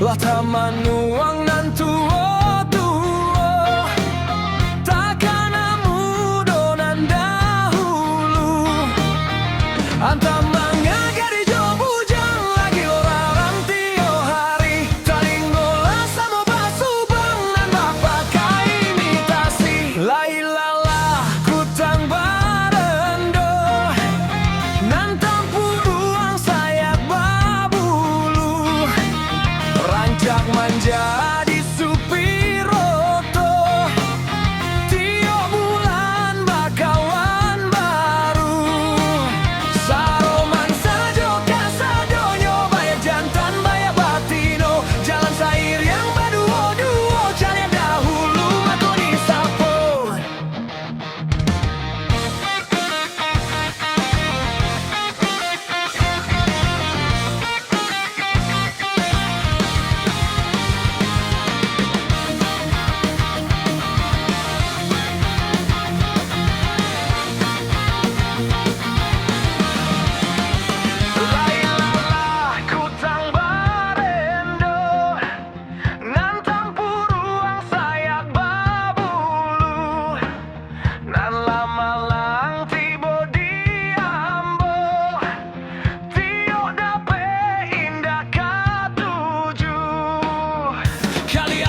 lah taman nuang nan tuo-tuo, takkan mudo nan dahulu. Antam mangga di jo bujang lagi orang tio hari, taringgola sama basubang nan bapakai imitasi. Lailalah kutang barendo nan tampur ruang sayap babulu, rancak menjadi supiroto, tiap bulan bakawan baru. Saroman sajo kasadonyo baya jantan baya batino, jalan sair yang baduo-duo cari dahulu atau disapun. Lailalah kutang barendo nan tampur ruang sayak babulu, nan lama-lang tibo diambo, tio dape indah katuju. Kali